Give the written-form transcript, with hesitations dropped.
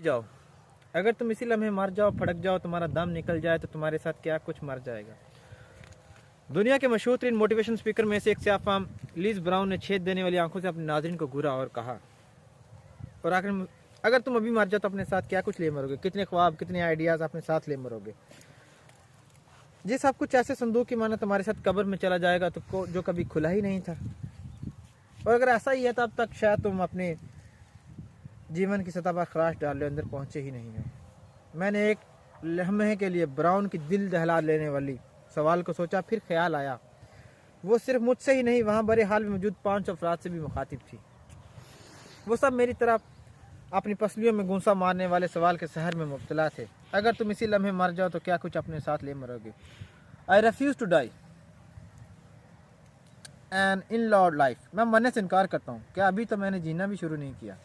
जाओ, अगर तुम इसी लम्हे मर जाओ, फड़क जाओ, तुम्हारा दम निकल जाए तो तुम्हारे साथ क्या कुछ मर जाएगा। दुनिया के मशहूर तरीन मोटिवेशन स्पीकर में से एक सियाफाम लिज ब्राउन ने छेद देने वाली आंखों से अपने नाज़रीन को घूरा और कहा, और आखिर में, अगर तुम अभी मर जाओ तो अपने साथ क्या कुछ ले मरोगे, कितने ख्वाब, कितने आइडियाज़ अपने साथ ले मरोगे। ये सब कुछ ऐसे संदूक की माना तुम्हारे साथ कब्र में चला जाएगा तो जो कभी खुला ही नहीं था। और अगर ऐसा ही है तो अब तक शायद तुम अपने जीवन की सतह पर खराश डाल अंदर पहुंचे ही नहीं हो। मैंने एक लम्हे के लिए ब्राउन की दिल दहला लेने वाली सवाल को सोचा, फिर ख्याल आया वो सिर्फ मुझसे ही नहीं, वहाँ बड़े हाल में मौजूद 5 अफराद से भी मुखातिब थी। वो सब मेरी तरह अपनी पसलियों में गूंसा मारने वाले सवाल के शहर में मुब्तला थे। अगर तुम इसी लम्हे मर जाओ तो क्या कुछ अपने साथ ले मरोगे। I refuse to die and in lord life. मैं मरने से इनकार करता हूँ। क्या अभी तो मैंने जीना भी शुरू नहीं किया।